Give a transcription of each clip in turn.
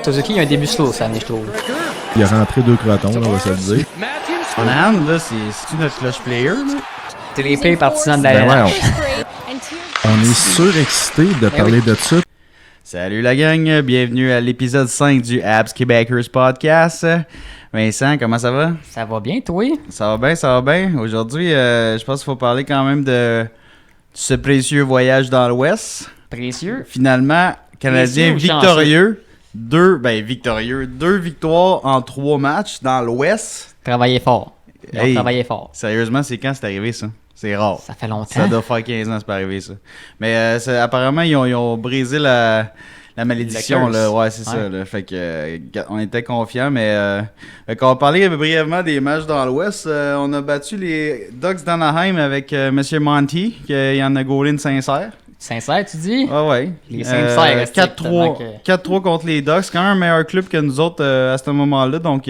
Suzuki, il a un début slow cette année, je trouve. Il a rentré 2 crotons, là, on va se le dire. Monahan, là, c'est-tu notre clutch player, là? C'est les pires partisans de la Ben LNH. ouais, on est surexcité de parler de ça. Salut la gang, bienvenue à l'épisode 5 du Abs Québecers Podcast. Vincent, comment ça va? Ça va bien, toi? Ça va bien, ça va bien. Aujourd'hui, je pense qu'il faut parler quand même de ce précieux voyage dans l'Ouest. Précieux. Finalement, Canadien Précieux ou victorieux. Deux victoires en 3 matchs dans l'Ouest. Travailler fort. Ils ont Hey, travaillé fort. Sérieusement, c'est quand c'est arrivé ça? C'est rare. Ça fait longtemps. Ça doit faire 15 ans, c'est pas arrivé ça. Mais apparemment, ils ont brisé la malédiction. Le Là. curse. Ouais, c'est ça. Là. Fait que on était confiants, mais fait qu'on va parler brièvement des matchs dans l'Ouest. On a battu les Ducks d'Anaheim avec Monsieur Monty, qui en a gaulé une sincère. Sincère, tu dis? Ah ouais. Les sincères restent 4-3 tellement 4-3 contre les Ducks. C'est quand même un meilleur club que nous autres à ce moment-là. Donc,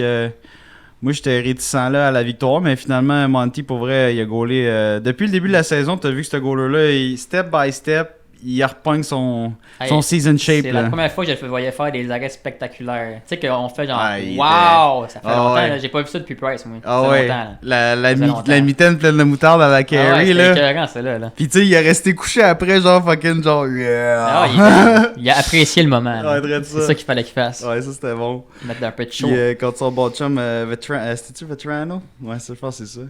moi, j'étais réticent là à la victoire, mais finalement, Monty, pour vrai, il a gaulé. Depuis le début de la saison, tu as vu que ce goaler-là, step by step, il repogne son season shape. C'est là. la première fois que je le voyais faire des arrêts spectaculaires. Tu sais qu'on fait genre il wow! Ça fait longtemps, ouais. là, j'ai pas vu ça depuis Price, moi. Ah Ça fait ouais, longtemps, là. la Ça fait longtemps. mitaine pleine de moutarde à la Ah ouais, Carey, c'était là. écœurant, ça, là. Puis tu sais, il est resté couché après, genre fucking, genre, yeah. Ah, il a apprécié le moment. là. Ouais, drôle C'est ça qu'il fallait qu'il fasse. Ouais, ça c'était bon. Mettre un peu de chaud. Puis contre son bon chum, c'était-tu Veterano? Ouais, ça, je pense que c'est ça.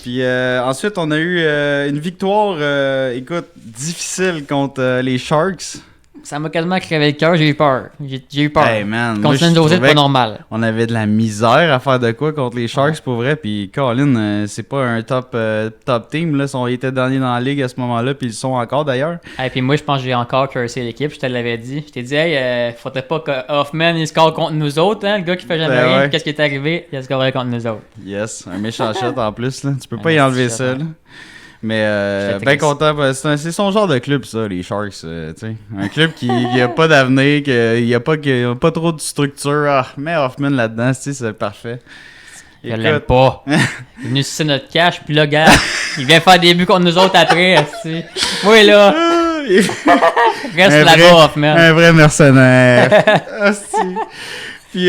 Puis ensuite, on a eu une victoire, écoute, difficile contre les Sharks. Ça m'a quasiment crevé le cœur, j'ai eu peur. J'ai eu peur. Hey man, moi, Contre je San Jose, c'est trouvais pas normal. on avait de la misère à faire de quoi contre les Sharks pour vrai. Puis Colin, c'est pas un top team. Là. Ils étaient derniers dans la ligue à ce moment-là, puis ils le sont encore d'ailleurs. Et puis moi, je pense que j'ai encore cursé l'équipe, je te l'avais dit. Je t'ai dit, hey, faudrait pas que Hoffman il score contre nous autres, hein, le gars qui fait jamais Ben rien. ouais. Puis qu'est-ce qui est arrivé? Il a scoré contre nous autres. Yes, un méchant shot en plus. Là. Tu peux Un pas y enlever petit ça. shot, Là. Mais J'étais ben triste. content, c'est son genre de club ça, les Sharks, tu sais. Un club qui a pas d'avenir, qui a pas trop de structure. Ah, mets Hoffman là-dedans, tu sais, c'est parfait. Je l'aime pas. Il est venu sucer notre cash, puis là, gars, il vient faire des buts contre nous autres après. Tu oui, là, reste Un là-bas, vrai- Hoffman. Un vrai mercenaire. Hostie. Puis,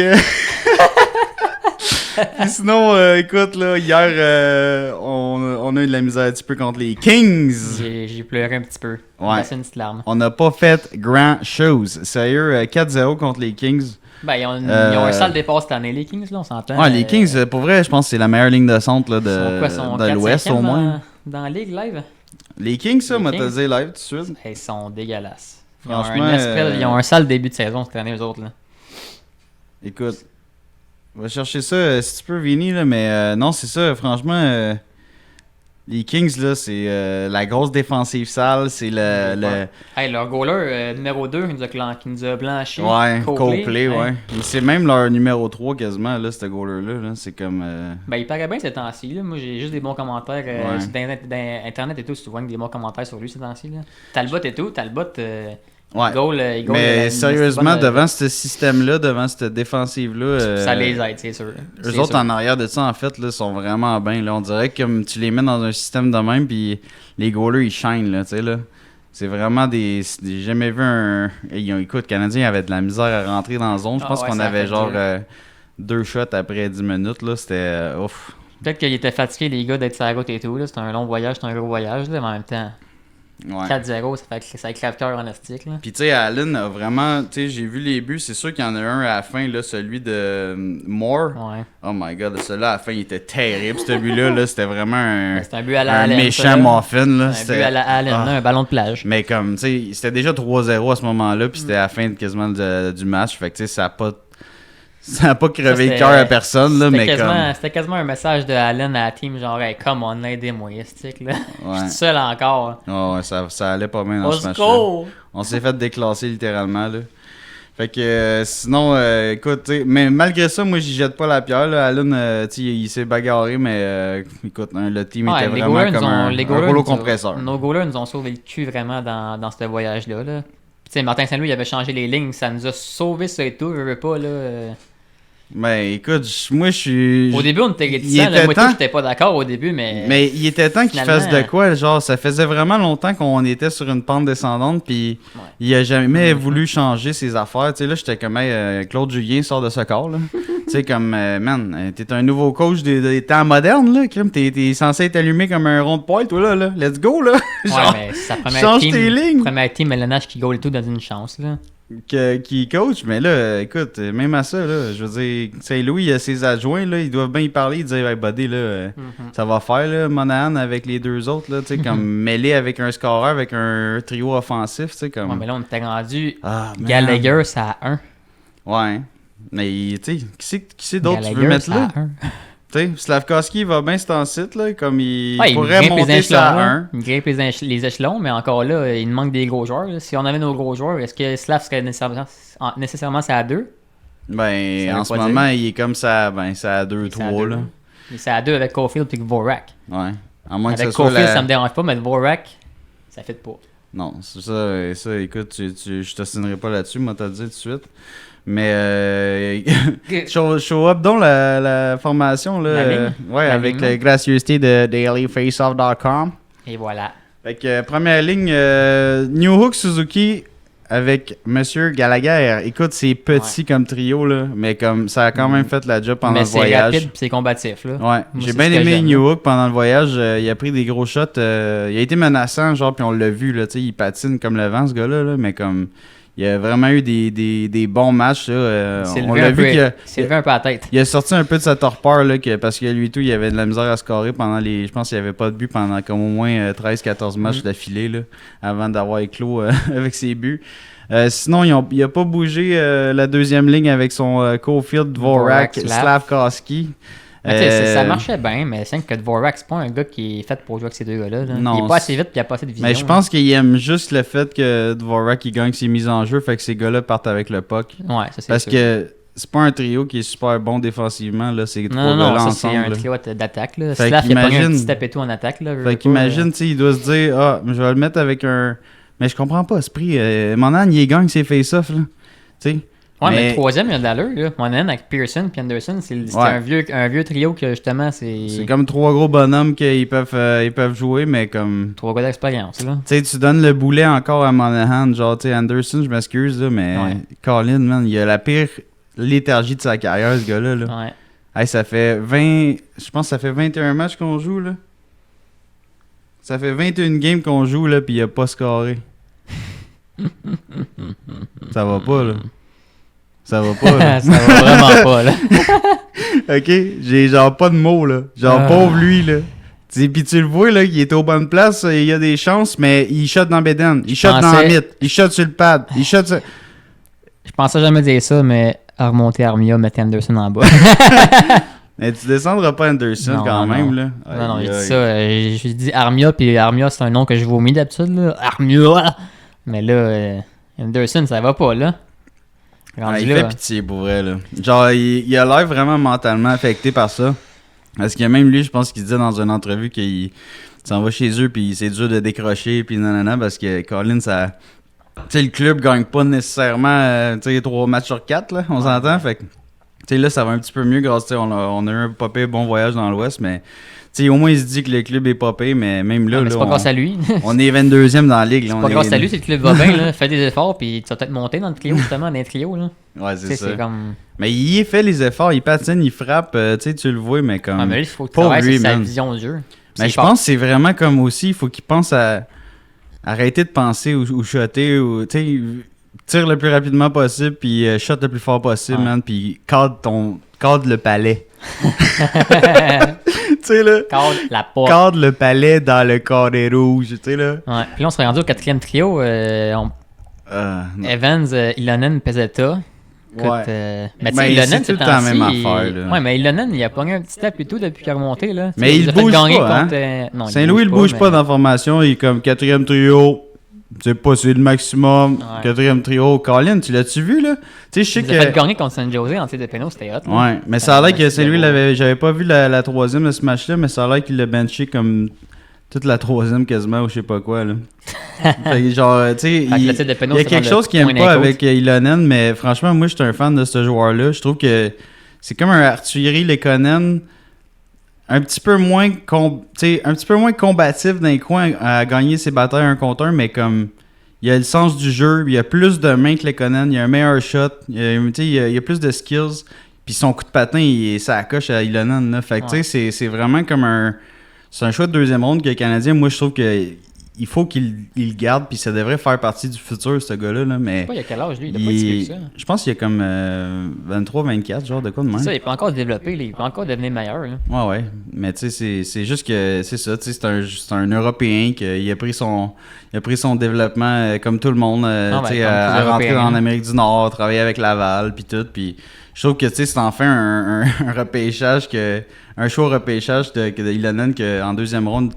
puis sinon, écoute, là, hier, on a eu de la misère un petit peu contre les Kings. J'ai pleuré un petit peu. Ouais. C'est une petite larme. On n'a pas fait grand chose. Sérieux, 4-0 contre les Kings. Ben, ils ont un sale départ cette année, les Kings, là, on s'entend. Ouais, les Kings, pour vrai, je pense que c'est la meilleure ligne de centre là, sont de l'Ouest au moins. Dans la ligue live. Les Kings, ça, Les moi, te Kings. dire live tout de suite. Ils sont dégueulasses. Franchement, Ils ont un sale début de saison cette année, eux autres. Là. Écoute, va chercher ça si tu peux, Vinny, là, mais non, c'est ça, franchement, les Kings, là, c'est la grosse défensive sale, c'est le Hey, leur goaler numéro 2 qui nous a blanchi. ouais, Copley, Hey. ouais. Mais c'est même leur numéro 3 quasiment, là, ce goaler-là, là, c'est comme... Ben, il paraît bien ces temps-ci. Là. Moi, j'ai juste des bons commentaires Ouais. sur Internet et tout. Souvent, des bons commentaires sur lui ces temps-ci. Là. Talbot et tout. Talbot, Ouais. il goal, Mais une sérieusement, bonne, devant ce système-là, devant cette défensive-là... ça les aide, c'est sûr. Eux C'est autres, sûr. en arrière de ça, en fait, là, sont vraiment bien. Là. On dirait que comme tu les mets dans un système de même, puis les goalers, ils shinent, là, tu sais, là. C'est vraiment des... J'ai jamais vu un... Écoute, le Canadien avait de la misère à rentrer dans la zone. Je pense ouais, qu'on ça a avait fait genre dur. 2 shots après 10 minutes, là. C'était... ouf. Peut-être qu'ils étaient fatigués, les gars, d'être sur la route et tout. Là. C'est un long voyage, c'est un gros voyage. Là, mais en même temps, Ouais. 4-0, ça crève cœur en astique. Là. Puis tu sais, Allen a vraiment... Tu sais, j'ai vu les buts. C'est sûr qu'il y en a un à la fin, là, celui de Moore. Ouais. Oh my God, celui-là, à la fin, il était terrible, ce but-là. Là, c'était vraiment un... C'est un but à la un Allen. méchant ça, là. muffin, là. Un but C'était- à la Allen, Ah. là, un ballon de plage. Mais comme, tu sais, c'était déjà 3-0 à ce moment-là, puis c'était à la fin quasiment du match. Fait que, tu sais, ça a pas crevé Ça, le cœur à personne, là, mais comme... C'était quasiment un message de Allen à la team, genre, hey, come on, aidez-moi, stick, là. Je Ouais. suis seul encore. Oh, ouais, ça allait pas bien dans Au ce match-là. secours! On s'est fait déclasser littéralement, là. Fait que, sinon, écoute, tu sais, mais malgré ça, moi, j'y jette pas la pierre, là. Allen, tu sais, il s'est bagarré, mais écoute, hein, le team était les vraiment goalers comme un goalers rouleau nous ont- compresseur. Nos goalers nous ont sauvé le cul vraiment dans ce voyage-là. Là. Tu sais, Martin Saint-Louis, il avait changé les lignes, ça nous a sauvé ça et tout, je veux pas, là. Ben, écoute, moi, je suis... Au début, on était Il réticents. était Moi, temps- j'étais pas d'accord au début, mais... Mais il était temps qu'il Finalement, fasse de quoi, genre, ça faisait vraiment longtemps qu'on était sur une pente descendante, puis Ouais. il a jamais voulu changer ses affaires. Tu sais, là, j'étais comme, hey, Claude Julien sort de ce corps, là. Tu sais, comme, man, t'es un nouveau coach des temps modernes, là, crime, t'es censé être allumé comme un rond de poil, toi, là. Let's go, là. Ouais, Genre, mais sa change tes lignes. première team, Mélanage qui goal et tout dans une chance, là. Qui coach, mais là, écoute, même à ça, là, je veux dire, Saint-Louis, il a ses adjoints, là, ils doivent bien y parler, ils disent, hey, buddy, là, ça va faire, là, Monahan avec les deux autres, là, tu sais, comme mêlé avec un scoreur, avec un trio offensif, tu sais, comme... Ouais, mais là, on était rendu Ah, man. Gallagher, ça à 1. Ouais, mais, tu sais, qui c'est d'autre tu veux mettre là? Tu sais, Slavkovski va bien sur ton site, là, comme il Ouais, pourrait grimpe les monter échelons, ça à là. 1. Il grimpe les échelons, mais encore là, il nous manque des gros joueurs. Là. Si on avait nos gros joueurs, est-ce que Slav serait nécessairement ça à 2? Ben, Ça veut en ce pas moment, il est comme ça, ben, ça à 2-3, là. Il est à 2 avec Caulfield et Vorak. Ouais, à moins que Avec ce soit Caulfield, la... ça me dérange pas, mais Vorak, ça fait pas. Non, c'est ça, écoute, je t'assinerai pas là-dessus, moi t'as dit tout de suite. Mais show up donc la formation là, La ligne? ouais, avec L'alignement? la gracieuseté de dailyfaceoff.com. Et voilà. Fait que première ligne, New Hook Suzuki avec Monsieur Gallagher. Écoute, c'est petit comme trio là, mais comme ça a quand même fait la job pendant Mais le c'est voyage. rapide et c'est combatif. Là. Ouais, Moi, j'ai c'est bien ce que aimé j'aime, New là. Hook pendant le voyage. Il a pris des gros shots. Il a été menaçant, genre, puis on l'a vu, là, tu sais, il patine comme le vent, ce gars-là, là, mais comme, il a vraiment eu des bons matchs, là. Il s'est On levé l'a un vu peu- qu'il a, il s'est levé un peu à la tête. il a sorti un peu de sa torpeur, là, parce que lui tout, il avait de la misère à scorer pendant les... Je pense qu'il n'y avait pas de but pendant comme au moins 13-14 matchs d'affilée, là, avant d'avoir éclos avec ses buts. Sinon, il n'a pas bougé la deuxième ligne avec son Caulfield, Dvorak, Dvorak, Slavkovski. Mais tu sais, ça marchait bien, mais c'est que Dvorak, c'est pas un gars qui est fait pour jouer avec ces deux gars-là. Là. Non, Il est pas assez vite puis il a pas assez de vision. Mais je pense qu'il aime juste le fait que Dvorak il gagne ses mises en jeu, fait que ces gars-là partent avec le puck. Ouais, ça c'est Parce sûr. que c'est pas un trio qui est super bon défensivement, là, c'est trois Non, non, gars-là non, ça c'est ensemble. un là. trio d'attaque. Là. Fait Slav, il a pogné un qu'imagine- petit tapé tout en attaque. Là, Fait qu'imagine, tu sais, il doit se dire, ah, je vais le mettre avec un. Mais je comprends pas ce prix. Monahan, il gagne ses face-off, là. Tu sais. Ouais, mais mais- le troisième, il y a de l'allure. Là. Monahan avec Pearson et Anderson, c'est Ouais. un vieux trio que justement, c'est C'est comme trois gros bonhommes qu'ils peuvent jouer, mais comme. trois gars d'expérience. Là. Tu sais, tu donnes le boulet encore à Monahan, genre, tu sais, Anderson, je m'excuse, là, mais Ouais. Colin, man, il a la pire léthargie de sa carrière, ce gars-là, là. Ouais. Hey, ça fait 20... Je pense que ça fait 21 matchs qu'on joue, là. Ça fait 21 games qu'on joue, là, pis il a pas scoré. Ça va pas, là. Ça va pas, là. ça va vraiment pas. Là. OK? J'ai genre pas de mots, là. Genre, Ah. pauvre lui, là. Puis tu le vois, là, il est aux bonnes places, il y a des chances, mais il shot dans Bédane, il shot dans la pensais- mythe, il shot sur le pad, il shot sur... Je pensais jamais dire ça, mais à remonter Armia, mettre Anderson en bas. Mais tu descendras pas Anderson Non, quand non. même, là. Non, non, Aïe, j'ai dit aïe. ça. J'ai dit Armia, puis Armia, c'est un nom que je vomis d'habitude. Là. Armia! Mais là, Anderson, ça va pas, là. Ah, Rendu il là, fait pitié pour vrai, là. Genre, il a l'air vraiment mentalement affecté par ça. Parce que même lui, je pense qu'il disait dans une entrevue qu'il s'en va chez eux, puis c'est dur de décrocher, puis nanana, parce que Colin, ça... Tu sais, le club gagne pas nécessairement, tu sais, 3 matchs sur 4, là, on s'entend, fait que... Tu sais, là, ça va un petit peu mieux grâce, tu sais, on a eu un popé bon voyage dans l'Ouest, mais... Tu sais, au moins, il se dit que le club est popé, mais même là, mais là, c'est pas grâce à lui. on est 22e dans la ligue, là. C'est on pas est- grâce à lui, c'est que le club va bien, là. Fais des efforts, puis tu vas peut-être monter dans le trio, justement, dans les trios, là. Ouais, Tu sais, c'est ça. c'est comme. Mais il fait les efforts, il patine, il frappe, tu sais, tu le vois, mais comme... Ah, mais là, il faut que tu pauvre travailles lui, sur sa man. vision du jeu. Mais C'est je fort. pense que c'est vraiment comme aussi, il faut qu'il pense à arrêter de penser ou shotter, ou tu sais, tire le plus rapidement possible, puis shot le plus fort possible, Ouais. man, puis cadre le palais. Tu sais, là, Cadre la porte. cadre le palais dans le carré rouge, tu sais, là. Ouais. Puis là, on serait rendu au quatrième trio. Non. Evans, Ilonen, Pezzetta. Écoute, Ouais. mais tu Ben, sais, Ilonen, c'est tout c'est le temps la même affaire, là. Ouais, mais Ilonen, il a pogné un petit step et tout depuis qu'il a remonté, là. Tu Mais sais, il nous a fait bouge gagner pas, hein. contre, non, Saint-Louis, il bouge pas mais- dans la formation, il est comme quatrième trio. C'est pas, c'est le maximum. Ouais. Quatrième trio. Colin, tu l'as-tu vu, là? Tu sais, je sais Il nous a fait que. gagner contre San Jose en tir de pénaux, c'était hot. là. Ouais, mais ça a l'air que Ouais, c'est lui, c'est j'avais pas vu la troisième de ce match-là, mais ça a l'air qu'il l'a benché comme toute la troisième quasiment ou je sais pas quoi, là. Fait que genre, tu sais, Fait que il le tir de pénaux, y a c'est quelque dans le chose qu'il aime point pas d'un avec Ilonen, mais franchement, moi, je suis un fan de ce joueur-là. Je trouve que c'est comme un Arthurie Lekonen un petit peu moins combatif dans les coins à gagner ses batailles 1 contre 1, mais comme il a le sens du jeu, il a plus de mains que Lekonen, il a un meilleur shot, il a plus de skills, puis son coup de patin, ça coche à Ilonen, là. Fait que tu sais, c'est vraiment comme c'est un choix de deuxième ronde que le Canadien, moi je trouve que il faut qu'il le garde, puis ça devrait faire partie du futur, ce gars-là. Là, mais Je sais pas, il a quel âge, lui? Il a pas dit ça. je pense qu'il a comme 23-24, genre de quoi de même. C'est ça, il peut encore se développer, là, il peut encore devenir meilleur. Là. Ouais. Mais tu sais, c'est juste que c'est ça, tu sais, c'est un Européen qui a pris son développement comme tout le monde, tu sais, à rentrer en Amérique du Nord, travailler avec Laval, puis tout, puis je trouve que tu sais, c'est enfin un repêchage un choix repêchage de Ilonen qu'en deuxième ronde,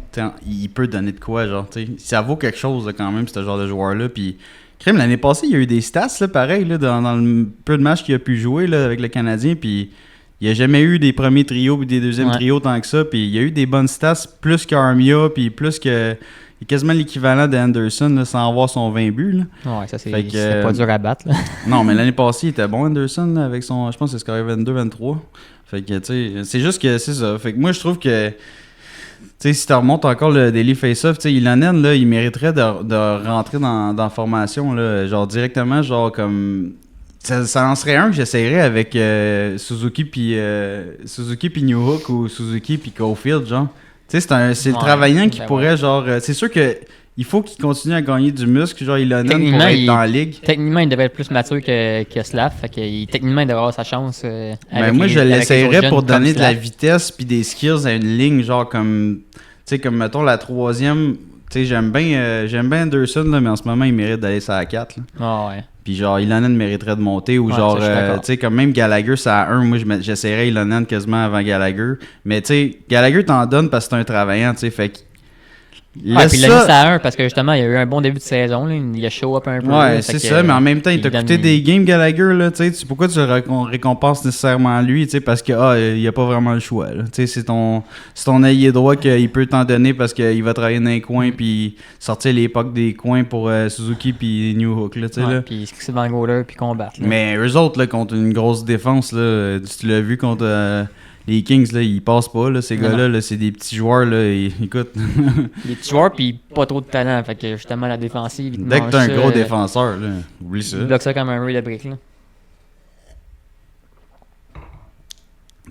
il peut donner de quoi, genre, tu sais. Ça vaut quelque chose là, quand même, ce genre de joueur-là. Puis, crème, l'année passée, il y a eu des stats, là, pareil, là, dans le peu de matchs qu'il a pu jouer là, avec le Canadien. Puis, il n'y a jamais eu des premiers trios et des deuxièmes trios tant que ça. Puis, il y a eu des bonnes stats, plus qu'Armia, puis plus que. Il est quasiment l'équivalent d'Anderson, là, sans avoir son 20 buts. Là. Ouais, ça, c'est pas dur à battre. Là. Non, mais l'année passée, il était bon, Anderson, là, avec son. Je pense que c'est scoré 22-23. Fait que, tu sais, c'est juste que c'est ça. Fait que moi, je trouve que, tu sais, si tu remontes encore le daily face-off, tu sais, Ilonen, là, il mériterait de rentrer dans la formation, là, genre directement, genre comme. Ça en serait un que j'essayerais avec Suzuki puis Newhook ou Suzuki puis Caulfield, genre. Tu sais, c'est le travaillant qui pourrait, genre. C'est sûr que. Il faut qu'il continue à gagner du muscle, genre Ilonen pour être dans la ligue. Techniquement, il devrait être plus mature que Slav. Fait que techniquement, il devrait avoir sa chance. Moi, je l'essayerais pour donner de la vitesse puis des skills à une ligne, genre comme. Tu sais, comme mettons la troisième. Tu sais, j'aime bien Anderson, là, mais en ce moment, il mérite d'aller sur la 4. Là. Ah ouais. Puis genre, Ilonen mériterait de monter ou genre, tu sais, comme même Gallagher, c'est à 1. Moi, j'essayerais Ilonen quasiment avant Gallagher. Mais tu sais, Gallagher t'en donne parce que c'est un travaillant, tu sais, fait que. Puis il l'a mis ça à 1 parce que justement, il a eu un bon début de saison. Là. Il a show up un peu. Ouais, c'est ça, mais en même temps, il t'a coûté des games Gallagher. Là, pourquoi tu récompenses nécessairement lui? Parce que il a pas vraiment le choix. C'est ton ailier droit qu'il peut t'en donner parce qu'il va travailler dans les coins puis sortir les pucks des coins pour Suzuki puis Newhook. Puis c'est devant le goaler puis combattre. Là. Mais eux autres, là, contre une grosse défense, là, tu l'as vu contre. Les Kings, là, ils passent pas, là, ces gars-là, là, c'est des petits joueurs, là, écoute. Des petits joueurs, puis pas trop de talent, fait que justement, la défensive... Dès que t'as un gros défenseur, là, oublie ça. Il bloque ça comme un mur de briques, là. Tu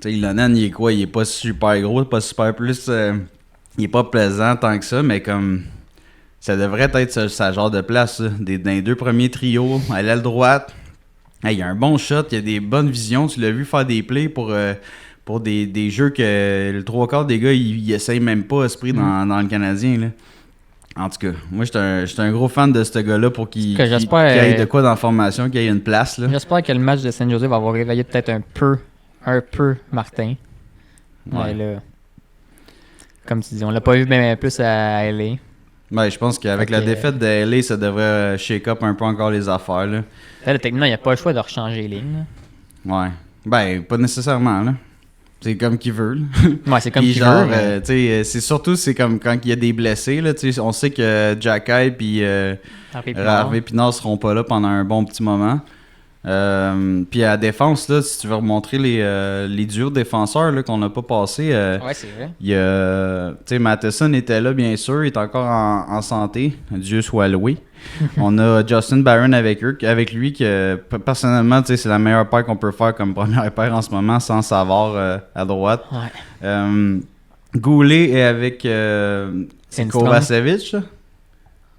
sais, Ilonen, il est quoi? Il est pas super gros, pas super plus... il est pas plaisant tant que ça, mais comme... Ça devrait être sa genre de place, là, dans les 2 premiers trios, à l'aile droite. Hey, il a un bon shot, il a des bonnes visions, tu l'as vu faire des plays pour des jeux que le 3/4 des gars, ils essayent même pas esprit dans le Canadien. Là. En tout cas, moi, j'étais un gros fan de ce gars-là pour qu'il aille de quoi dans la formation, qu'il ait une place. Là. J'espère que le match de San Jose va avoir réveillé peut-être un peu Martin. Ouais, là, comme tu dis, on l'a pas vu même plus à LA. Ben, je pense qu'avec la défaite de LA, ça devrait shake up un peu encore les affaires. Là, techniquement, il n'y a pas le choix de rechanger les lignes. Là. Ouais. Ben, pas nécessairement, là. C'est comme qu'il veut. Ouais, c'est comme qu'il veut. Mais... c'est surtout c'est comme quand il y a des blessés. Là, on sait que Jacky et Harvey Pinard seront pas là pendant un bon petit moment. Puis à la défense, là, si tu veux remontrer les duos défenseurs là, qu'on n'a pas passé, ouais, c'est vrai. Il y a, Matheson était là, bien sûr. Il est encore en santé. Dieu soit loué. On a Justin Barron avec lui, que personnellement, c'est la meilleure paire qu'on peut faire comme première paire en ce moment, sans Savard à droite. Ouais. Goulet est avec Kovacevic.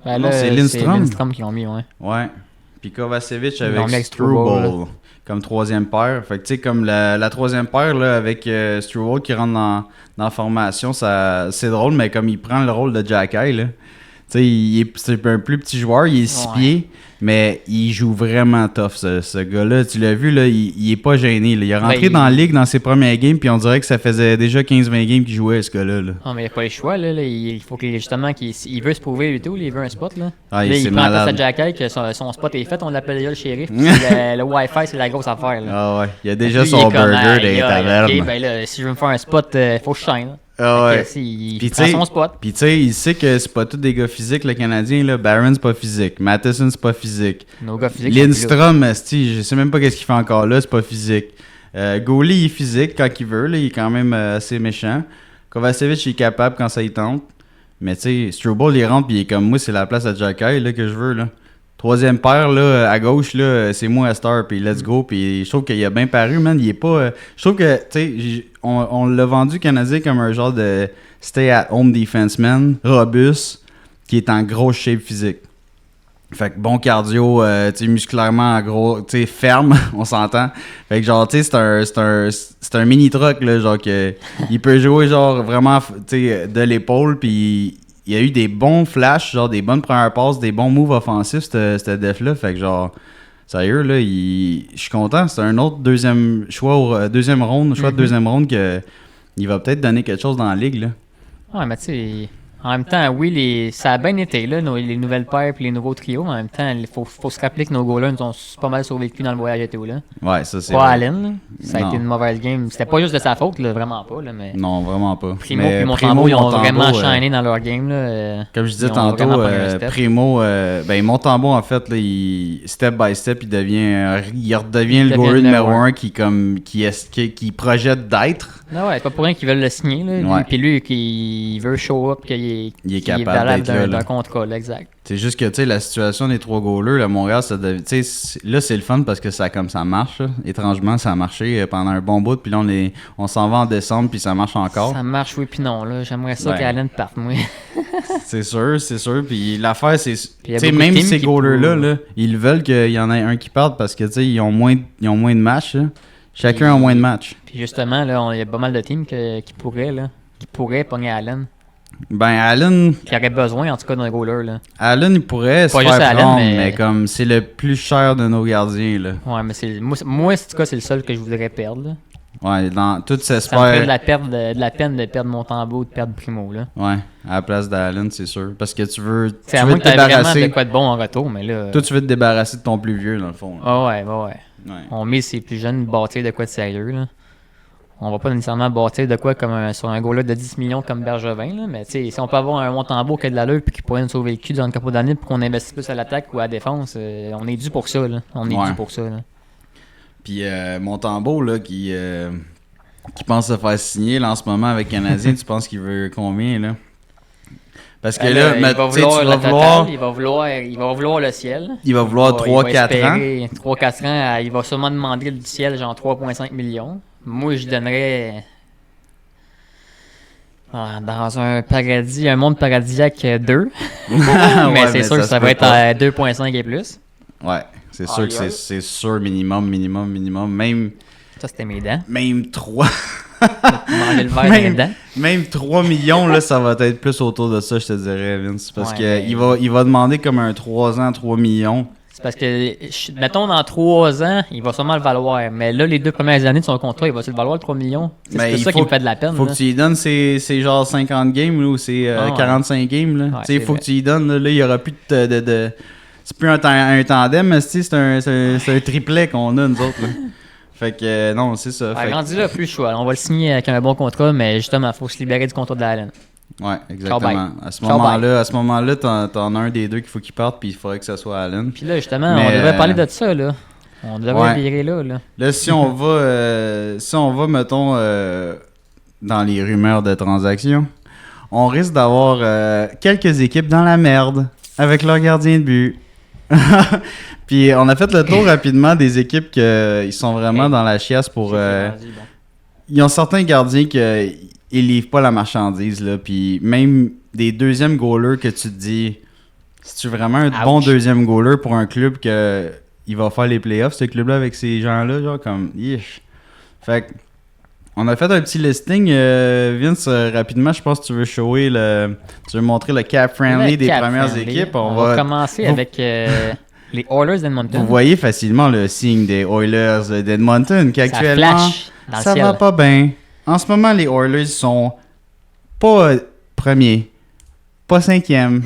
Ben non, là, c'est Lindstrom. C'est Lindstrom qui l'ont mis, ouais. Ouais. Puis Kovacevic avec Struble comme troisième paire. Fait que tu sais, comme la troisième paire là, avec Struble qui rentre dans la formation, c'est drôle, mais comme il prend le rôle de Jacky, là. C'est un plus petit joueur, il est 6 pieds, mais il joue vraiment tough, ce gars-là. Tu l'as vu, là, il est pas gêné. Là. Il est rentré dans la ligue dans ses premiers games, puis on dirait que ça faisait déjà 15-20 games qu'il jouait, ce gars-là. Là. Non, mais il n'y a pas le choix. Là. Il faut que justement, il veut se prouver et tout, il veut un spot. Là, là il prend pas sa Jacky, que son spot est fait, on l'appelle déjà le shérif. Le Wi-Fi, c'est la grosse affaire. Là. Ah ouais, il y a déjà son burger des tavernes. Okay, ben là, si je veux me faire un spot, il faut que je shine. Ah ouais. Il prend son spot. Puis tu sais, il sait que c'est pas tous des gars physiques, le Canadien. Là. Barron, c'est pas physique. Matheson, c'est pas physique. Nos gars physiques. Lindstrom, je sais même pas qu'est-ce qu'il fait encore là, c'est pas physique. Goalie, il est physique quand il veut. Là, il est quand même assez méchant. Kovacevic, il est capable quand ça y tente. Mais tu sais, Struble, il rentre, puis il est comme moi, c'est la place à Jacky là, que je veux. Là. Troisième paire, là, à gauche, là, c'est moi à Star, puis let's go. Puis je trouve qu'il a bien paru, man. Il est pas. Je trouve que, tu sais, on l'a vendu Canadien comme un genre de stay-at-home defenseman, robuste, qui est en grosse shape physique. Fait que bon cardio, tu sais, musculairement gros, tu sais, ferme, on s'entend. Fait que genre, tu sais, c'est un mini truck, là, genre que il peut jouer genre vraiment, tu sais, de l'épaule, puis il y a eu des bons flashs, genre des bonnes premières passes, des bons moves offensifs, cette def-là. Fait que genre, sérieux, là, je suis content. C'est un autre deuxième choix, deuxième ronde, choix de deuxième ronde que il va peut-être donner quelque chose dans la ligue, là. Ouais, mais tu sais, en même temps, oui, ça a bien été, là, les nouvelles paires et les nouveaux trios. En même temps, il faut se rappeler que nos goalers nous ont pas mal sauvé le cul dans le voyage et tout, là. Ouais, ça c'est Pas vrai. Allen, là. Ça a Non. été une mauvaise game. C'était pas juste de sa faute, là, vraiment pas, là, mais... Non, vraiment pas. Primo Mais et Montembeault, ils ont vraiment Montembeault, shiné dans leur game, là. comme je disais Ils ont tantôt, vraiment pris un step. Primo, Montembeault, en fait, là, step by step, il redevient le goaler numéro 1 qui projette d'être. Non, ouais, c'est pas pour rien qu'ils veulent le signer, là. Ouais. Puis lui, qui veut show up, qu'il Il est capable valable d'être là, d'un là. contrat, là, exact. C'est juste que, tu sais, la situation des trois goalers, là, Montréal, tu sais, là, c'est le fun parce que ça marche, là. Étrangement, ça a marché pendant un bon bout, puis là, on s'en va en décembre, puis ça marche encore. Ça marche, oui, puis non, là. J'aimerais ça Ouais. qu'Allen parte, moi. C'est sûr. Puis l'affaire, c'est. il y a Tu sais, beaucoup de même teams ces qui goalers-là, pourraient- là, ils veulent qu'il y en ait un qui parte parce que, tu sais, ils ont moins de matchs, là. Chacun a moins de matchs. Puis justement, là, il y a pas mal de teams qui pourraient pogner Allen. Ben, Allen, Qui auraient besoin, en tout cas, d'un goaler, là. il pourrait se Pas faire juste Allen, prendre, mais- mais comme c'est le plus cher de nos gardiens, là. Ouais, mais moi, en tout cas, c'est le seul que je voudrais perdre, là. Ouais, dans toute cette Ça me ferait sphère. de la peine de perdre Montembeault ou de perdre Primo, là. Ouais, à la place d'Allen, c'est sûr. Parce que tu veux C'est à te moins que t'aies vraiment de débarrasser. quoi de bon en retour, mais là... Toi, tu veux te débarrasser de ton plus vieux, dans le fond. Là. Ah ouais. Ouais. On met ces plus jeunes bâtir de quoi de sérieux, là. On va pas nécessairement bâtir de quoi comme sur un goal de 10 millions comme Bergevin, là, mais tu sais, si on peut avoir un Montembeault qui a de l'allure puis qui pourrait nous sauver le cul dans le capot d'année pour qu'on investisse plus à l'attaque ou à la défense, on est dû pour ça, là. On est Ouais. dû pour ça, là. Puis Montembeault, là, qui pense se faire signer là, en ce moment avec Canadien, tu penses qu'il veut combien, là? Parce que là, il mais, va tu sais, vouloir tu le vas total, vouloir, il va vouloir le ciel. il va vouloir 3-4 ans. 3-4 ans, il va sûrement demander du ciel, genre 3,5 millions. Moi, je donnerais dans un monde paradisiaque 2. mais Ouais, c'est sûr que ça se va peut être pas. à 2,5 et plus. Ouais, c'est sûr que c'est sûr minimum. Même Ça, c'était mes dents. 3. Manger le verre dans les dents. Même 3 millions, là, ça va être plus autour de ça, je te dirais, Vince. Parce Ouais, que mais- il va demander comme un 3 ans, 3 millions. C'est parce que, mettons, dans 3 ans, il va sûrement le valoir. Mais là, les 2 premières années de son contrat, il va se le valoir le 3 millions. C'est Mais plus il ça qui faut me fait de la peine. Faut là. que tu lui donnes ces genre 50 games là, ou ces Ah ouais. 45 games. Là. Ouais, Tu sais, c'est faut vrai. que tu lui donnes. Là, il n'y aura plus de. C'est plus un tandem, mais c'est un triplet qu'on a, nous autres. Là. Fait que non, c'est ça. Ouais, Fait que- rendu là, plus le choix. On va le signer avec un bon contrat, mais justement, il faut se libérer du contrat d'Allen. ouais, exactement. bye. À ce Ciao, moment-là, t'en as un des deux qu'il faut qu'il parte, puis il faudrait que ça soit Allen. Puis là, justement, Mais, on devrait parler de ça, là. On devrait ouais. virer là. Là, si on va, mettons, dans les rumeurs de transactions, on risque d'avoir quelques équipes dans la merde avec leur gardien de but. Puis on a fait le tour rapidement des équipes qui sont vraiment dans la chiasse pour... ils ont certains gardiens qui ils livrent pas la marchandise, là. Puis même des deuxièmes goalers que tu te dis, c'est-tu vraiment un bon Ouch. deuxième goaler pour un club que il va faire les playoffs, ce club-là, avec ces gens-là, genre comme... Yish. Fait que, on a fait un petit listing. Vince, rapidement, je pense que tu veux shower tu veux montrer le cap-friendly des premières équipes. On va commencer avec les Oilers d'Edmonton. Vous voyez facilement le signe des Oilers d'Edmonton, qui Ça actuellement, flash dans le ça ciel. va pas bien. En ce moment, les Oilers sont pas premiers, pas 5e,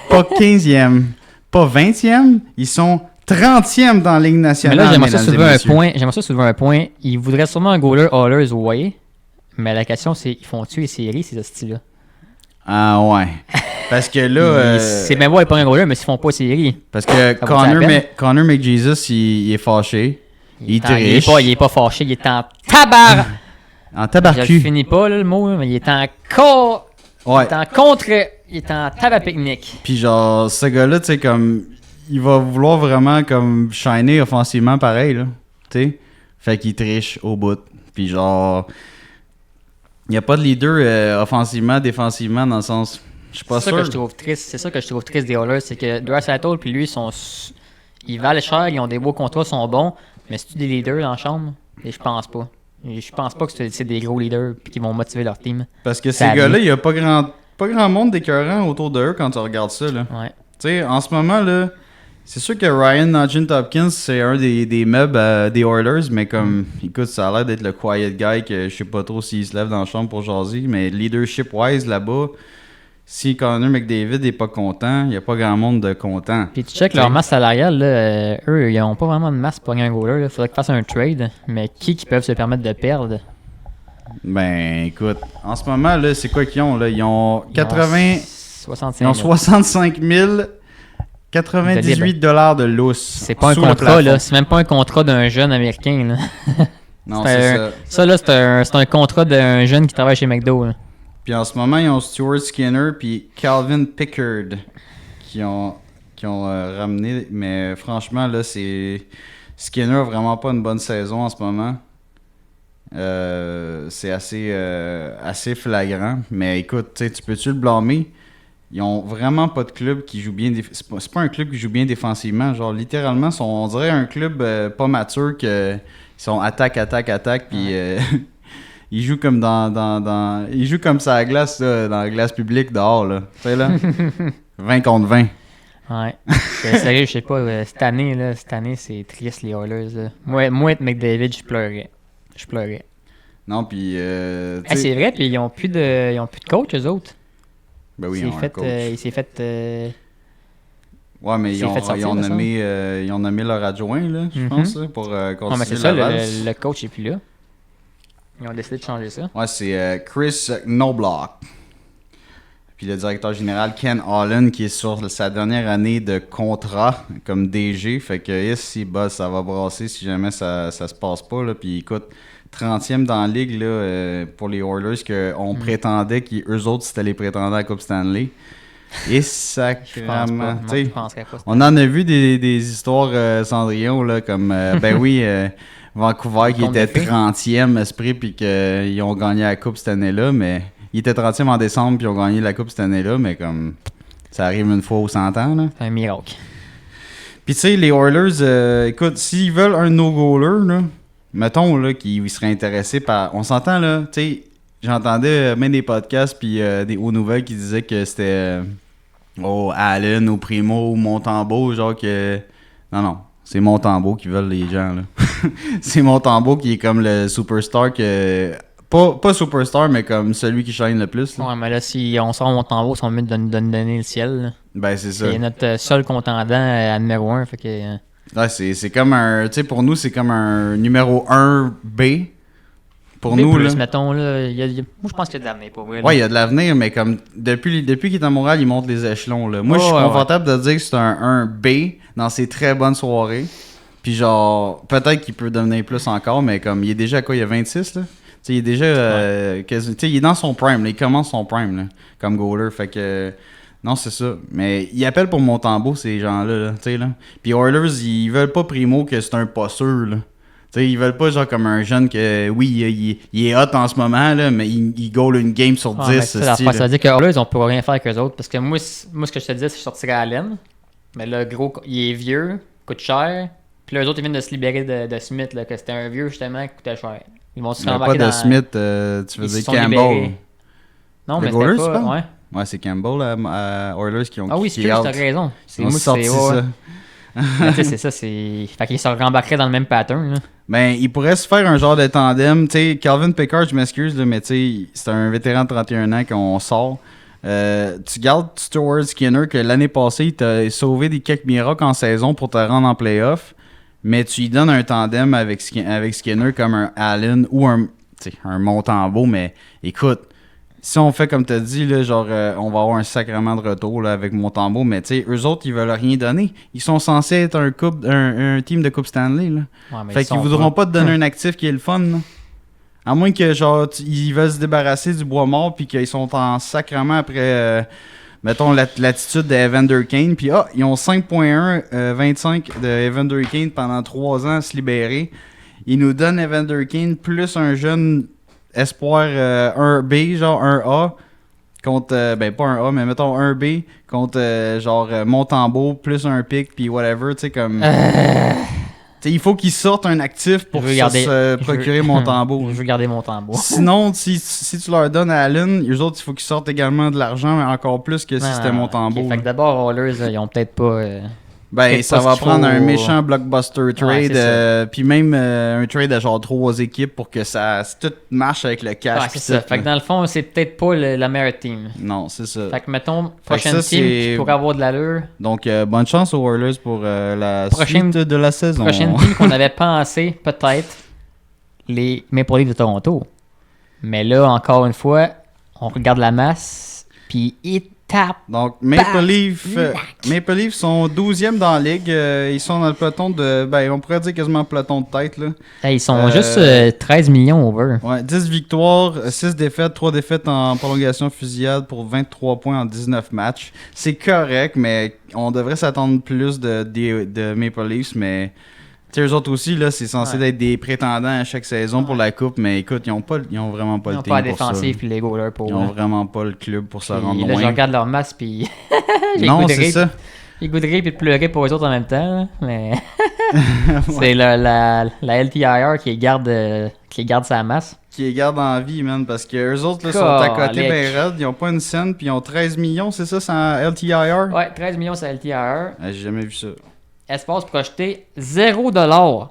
pas 15e, pas 20e. Ils sont 30e dans la Ligue Mais nationale. là, j'aimerais ça mesdames et soulever un messieurs. point. J'aimerais ça soulever un point. Ils voudraient sûrement un goaler Oilers, ouais. Mais la question, c'est ils font-tu les séries, ces hosties-là? Ah ouais. Parce que là... C'est même pas pas un goaler, mais s'ils font pas les séries. Parce que vaut la peine? Connor McJesus, il est fâché. Il est riche. Il est pas fâché, il est en tabar. En Je tabarcu. le finis pas, là, le mot, là, mais il est en Ouais. Il est en contre. Il est en tabac pique-nique. Puis genre, ce gars-là, tu sais, comme... Il va vouloir vraiment, comme, shiner offensivement pareil, là. Tu sais? Fait qu'il triche au bout. Puis genre... Il n'y a pas de leader offensivement, défensivement, dans le sens... Je suis pas C'est ça sûr. que je trouve triste. C'est ça que je trouve triste des Oilers, c'est que Draisaitl puis lui, ils valent cher, ils ont des beaux contrats, sont bons, mais c'est-tu des leaders dans la chambre? Et je pense pas. Et je pense pas que c'est des gros leaders puis qui vont motiver leur team. Parce que Ça ces gars-là, arrive. il n'y a pas grand monde d'écœurant autour d'eux quand tu regardes ça, là. Ouais. Tu sais, en ce moment, là, c'est sûr que Ryan Nugent-Hopkins, c'est un des meubles des Oilers, mais comme, écoute, ça a l'air d'être le quiet guy que je sais pas trop s'il se lève dans la chambre pour jaser, mais leadership-wise, là-bas, si Connor McDavid est pas content, il n'y a pas grand monde de content. Puis tu check leur masse salariale, là, eux, ils ont pas vraiment de masse pour gagner un goaler. Il faudrait qu'ils fassent un trade, mais qui peuvent se permettre de perdre? Ben, écoute, en ce moment, là, c'est quoi qu'ils ont, là? Ils ont 65 Ils ont 000. 65 098 $ de lousse. C'est pas un sous le contrat, plafond. là. C'est même pas un contrat d'un jeune américain, là. Non, C'est c'est un- ça. Ça, là, c'est un contrat d'un jeune qui travaille chez McDo, là. Puis en ce moment, ils ont Stuart Skinner puis Calvin Pickard qui ont ramené. Mais franchement, là, c'est... Skinner a vraiment pas une bonne saison en ce moment. C'est assez flagrant. Mais écoute, tu peux-tu le blâmer? Ils ont vraiment pas de club qui joue bien. C'est pas un club qui joue bien défensivement. Genre, littéralement, on dirait un club pas mature que ils sont attaque. Puis ils jouent comme ils jouent comme ça à la glace, là, dans la glace publique dehors. Là. Tu sais, là? 20 contre 20. Ouais. Sérieux, je sais pas, cette année, c'est triste, les Oilers, là. Moi, être McDavid, je pleurais. Non, puis. C'est vrai, puis ils ont plus de coach, eux autres. Ben oui, ils ont un coach. Il s'est fait. Ouais, mais il s'est fait sortir, ils ont me semble. ils ont nommé leur adjoint, là, je Mhm. pense, là, pour continuer Non, mais c'est ça, la valse. le coach est plus là. Ils ont décidé de changer ça. Ouais, c'est Chris Knobloch. Puis le directeur général Ken Holland qui est sur sa dernière année de contrat comme DG. Fait que ici, ça va brasser si jamais ça se passe pas. Là. Puis écoute, 30e dans la ligue là, pour les Oilers qu'on prétendait qu'eux autres c'était les prétendants à la Coupe Stanley. Et Je pense pas. sacrément. Moi, tu sais, je penserais pas. on en a vu des histoires Cendrillon là, comme ben oui. Vancouver qui Conte était de fées. 30e esprit puis qu'ils ont gagné la coupe cette année-là, mais ils étaient 30e en décembre puis ils ont gagné la coupe cette année-là, mais comme ça arrive une fois aux 100 ans. Là. C'est un miracle. Puis tu sais, les Oilers, écoute, s'ils veulent un no-goaler, là, mettons là, qu'ils seraient intéressés par... On s'entend là, tu sais, j'entendais même des podcasts puis aux nouvelles qui disaient que c'était au Allen, au Primo, au Montembeault, genre que... Non. C'est Montembeault qui veulent les gens, là. C'est Montembeault qui est comme le superstar que... Pas superstar, mais comme celui qui shine le plus, là. Ouais, mais là, si on sort mon tambour, ils sont mieux de nous donner le ciel. Là. Ben, c'est ça. C'est notre seul contendant à numéro 1. Fait que, Ouais, c'est comme un... Tu sais, pour nous, c'est comme un numéro 1 B. Pour B+, nous, là. mettons, là, moi, je pense qu'il y a de l'avenir pour vrai. là. Ouais, il y a de l'avenir, mais comme depuis qu'il est à Montréal, il monte les échelons. Là. Moi, je suis Ouais. confortable de dire que c'est un B dans ses très bonnes soirées. Puis genre, peut-être qu'il peut devenir plus encore, mais comme il est déjà à quoi, il y a 26 là? Tu sais, il est déjà tu sais, il est dans son prime, là, il commence son prime là, comme goaler. Fait que non, c'est ça. Mais il appelle pour Montembeault, ces gens-là, là, tu sais là. Puis Oilers, ils veulent pas Primo que c'est un pas sûr là. Tu sais, ils veulent pas genre comme un jeune que, oui, il est hot en ce moment, là, mais il goal une game sur 10. Ouais, mais ça veut dire que Oilers, on peut rien faire qu'eux autres. Parce que moi, ce que je te disais, c'est que je sortirais Allen. Mais le gros, il est vieux, coûte cher. Puis là, eux autres, ils viennent de se libérer de Smith, là, que c'était un vieux justement qui coûtait cher. Ils vont se Pas rembarquer de dans... Smith, tu veux Ils se dire sont Campbell. libérés. Non, Le mais goaler, c'était tu pas... parles? Ouais. Ouais, c'est Campbell à Oilers qui ont Ah oui, qui c'est est out. t'as raison. C'est Ils ont moi qui sorti c'est... ça. Ouais. Mais tu sais, c'est ça, c'est... Fait qu'ils se rembarqueraient dans le même pattern, là. Ben, il pourrait se faire un genre de tandem. Tu sais, Calvin Pickard, je m'excuse, là, mais tu sais, c'est un vétéran de 31 ans qu'on sort. Tu gardes Stuart Skinner, que l'année passée, il t'a sauvé des quelques miracles en saison pour te rendre en playoff. Mais tu lui donnes un tandem avec Skinner comme un Allen ou un Montembeault. Mais écoute, si on fait comme t'as dit, là, genre, on va avoir un sacrement de retour là, avec Montembeault, mais tu sais, eux autres, ils veulent rien donner. Ils sont censés être un team de Coupe Stanley. Là. Ouais, mais Fait qu'ils voudront pas te donner un actif qui est le fun. Là. À moins que, genre, ils veulent se débarrasser du bois mort, puis qu'ils sont en sacrement après, mettons, l'attitude de Evander Kane. Puis, ils ont 5.1, 25 de Evander Kane pendant 3 ans à se libérer. Ils nous donnent Evander Kane plus un jeune espoir 1B, genre 1A, contre, ben pas un A, mais mettons 1B, contre genre Montembeault, plus un pic, puis whatever, tu sais, comme... T'sais, il faut qu'ils sortent un actif pour se procurer Montembeault. Je veux garder Montembeault. Sinon, si tu leur donnes à Allen, eux autres, il faut qu'ils sortent également de l'argent, mais encore plus que si c'était Montembeault. Okay, fait que d'abord, Oilers, ils ont peut-être pas... Ben, ça va prendre un méchant blockbuster trade, ouais, puis même un trade à genre 3 équipes pour que ça tout marche avec le cash. Ouais, c'est ça. Fait que dans le fond, c'est peut-être pas la meilleure team. Non, c'est ça. Fait que mettons, prochaine team qui pourrait avoir de l'allure. Donc, bonne chance aux Oilers pour la suite de la saison. Prochaine team qu'on avait pensé, peut-être, les Maple Leafs de Toronto. Mais là, encore une fois, on regarde la masse, puis tape. Donc, Maple Leafs sont 12e dans la ligue. Ils sont dans le peloton de... Ben, on pourrait dire quasiment peloton de tête, là. Ils sont juste 13 millions over. Ouais, 10 victoires, 6 défaites, 3 défaites en prolongation fusillade pour 23 points en 19 matchs. C'est correct, mais on devrait s'attendre plus de Maple Leafs, mais... Tu sais, eux autres aussi, là, c'est censé être des prétendants à chaque saison pour la coupe, mais écoute, ils ont vraiment pas le team pour ça. Ils ont pas la défensif puis les goalers pour... Ils ont vraiment pas le club pour se rendre là, loin. je regarde leur masse, puis... Non, c'est ça. Ils goûteraient puis de pleurer pour eux autres en même temps, là, mais... c'est la LTIR qui garde sa masse. Qui les garde en vie, man, parce que eux autres là, sont à côté ben raide, ils ont pas une scène, puis ils ont 13 millions, c'est ça, c'est en LTIR? Ouais, 13 millions, c'est LTIR. J'ai jamais vu ça. Espace projeté, 0$.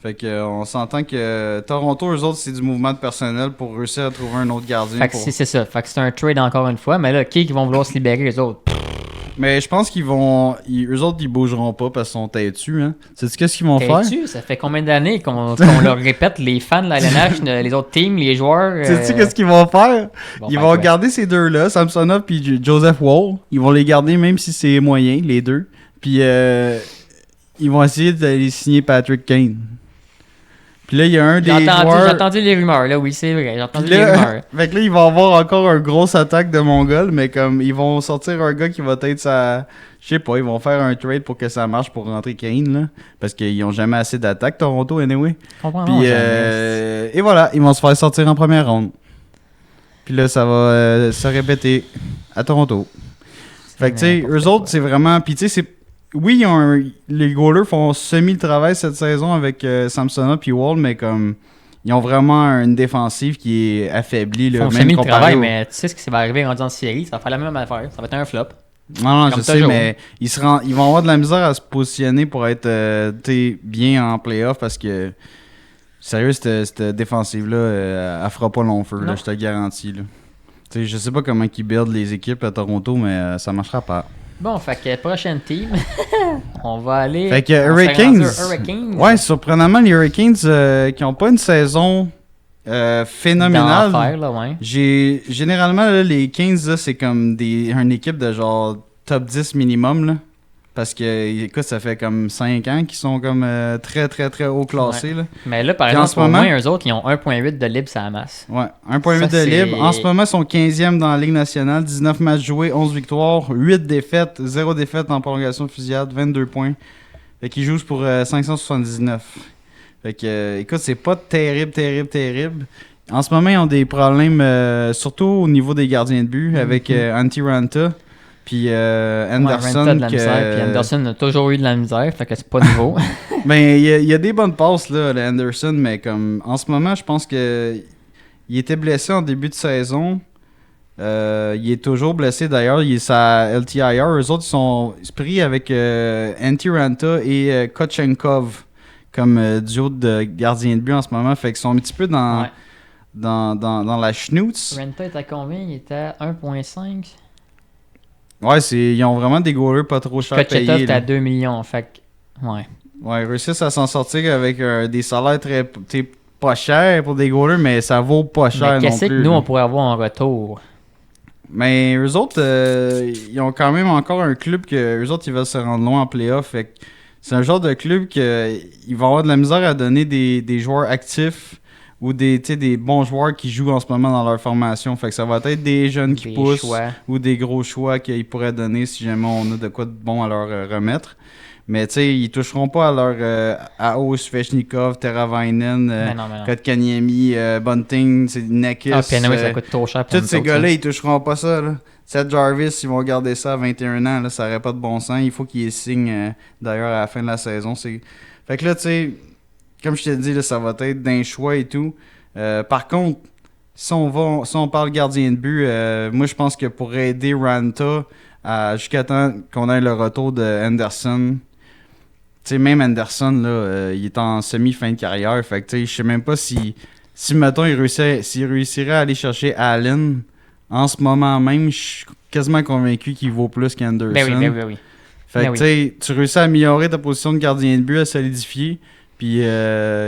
Fait que on s'entend que Toronto, eux autres, c'est du mouvement de personnel pour réussir à trouver un autre gardien. Fait que c'est ça. Fait que c'est un trade encore une fois. Mais là, qui vont vouloir se libérer, les autres? Mais je pense eux autres, ils bougeront pas parce qu'ils sont têtus, hein. Sais-tu qu'est-ce qu'ils vont faire? Ça fait combien d'années qu'on leur répète, les fans de la LNH, les autres teams, les joueurs? Sais-tu qu'est-ce qu'ils vont faire? Ils vont garder ces deux-là, Samsonov puis Joseph Woll. Ils vont les garder même si c'est moyen, les deux. Puis ils vont essayer d'aller signer Patrick Kane. Puis là, il y a un des joueurs... J'ai entendu les rumeurs, là, oui, c'est vrai. J'ai entendu les rumeurs. Fait que là, il va y avoir encore un gros attaque de Mongol, mais comme ils vont sortir un gars qui va être sa... Je sais pas, ils vont faire un trade pour que ça marche pour rentrer Kane, là. Parce qu'ils ont jamais assez d'attaque, Toronto, anyway. Puis, et voilà, ils vont se faire sortir en première ronde. Puis là, ça va se répéter à Toronto. Fait que, tu sais, eux autres, c'est vraiment... Puis, tu sais, c'est... Oui, les goalers font semi le travail cette saison avec Samsonov puis Wall, mais comme... Ils ont vraiment une défensive qui est affaiblie. Là, ils font semi le travail, mais tu sais ce qui va arriver en série, ça va faire la même affaire. Ça va être un flop. Non, je sais, mais ils vont avoir de la misère à se positionner pour être bien en playoff parce que... Sérieux, cette défensive-là, elle fera pas long feu, là, je te le garantis. Là. T'sais, je sais pas comment ils buildent les équipes à Toronto, mais ça marchera pas. Bon, fait que prochaine team, on va aller... Fait que Hurricanes. Ouais, surprenamment, les Hurricanes qui ont pas une saison phénoménale. D'enfer, là, ouais. Généralement, là, les 15, là, c'est comme une équipe de genre top 10 minimum, là. Parce que, écoute, ça fait comme 5 ans qu'ils sont comme très, très, très haut classés. Ouais. Là. Mais là, par exemple, au moins, eux autres, ils ont 1.8 de libre sur la masse. Ouais, 1.8 de libre. En ce moment, ils sont 15e dans la Ligue nationale. 19 matchs joués, 11 victoires, 8 défaites, 0 défaites en prolongation de fusillade, 22 points. Fait qu'ils jouent pour 579. Fait que, écoute, c'est pas terrible. En ce moment, ils ont des problèmes, surtout au niveau des gardiens de but, avec Antti Raanta. Puis Anderson. Ouais, puis Anderson a toujours eu de la misère, fait que c'est pas nouveau. Ben, il y a des bonnes passes, là, Anderson, mais comme en ce moment, je pense que il était blessé en début de saison. Il est toujours blessé d'ailleurs. Il est sa LTIR. Eux autres, ils sont pris avec Antti Raanta et Kochenkov comme duo de gardien de but en ce moment. Fait qu'ils sont un petit peu dans la schnutz. Raanta est à combien? Il était à 1.5. Ouais, ils ont vraiment des goalers pas trop chers payés. Kochetov est à 2 millions, fait que, ouais. Ouais, ils réussissent à s'en sortir avec des salaires pas cher pour des goalers, mais ça vaut pas cher Mais non qu'est-ce plus. que nous, là. on pourrait avoir en retour? Mais eux autres, ils ont quand même encore un club que eux autres, ils veulent se rendre loin en playoff. Fait que c'est un genre de club qu'ils vont avoir de la misère à donner des joueurs actifs ou des bons joueurs qui jouent en ce moment dans leur formation. Fait que ça va être des jeunes qui Des poussent choix. ou des gros choix qu'ils pourraient donner si jamais on a de quoi de bon à leur remettre. Mais tu sais, ils toucheront pas à leur AO, Svechnikov, Teravainen, Mais non. Kotkaniemi, Bunting, Nekis. Ah, puis anyway, ça coûte trop cher pour Tous nous ces autres, gars-là, ça. ils toucheront pas ça. Là. Seth Jarvis, ils vont garder ça à 21 ans. Là, ça n'aurait pas de bon sens. Il faut qu'ils signent d'ailleurs à la fin de la saison. Fait que là, tu sais, comme je t'ai dit, là, ça va être d'un choix et tout. Par contre, si on parle gardien de but, moi je pense que pour aider Ranta jusqu'à temps qu'on ait le retour de Anderson, tu sais, même Anderson, là, il est en semi-fin de carrière. Fait que tu sais, je sais même pas si mettons, s'il réussirait à aller chercher Allen. En ce moment même, je suis quasiment convaincu qu'il vaut plus qu'Anderson. Ben oui. Fait Ben que oui. tu sais, tu réussis à améliorer ta position de gardien de but, à solidifier. Puis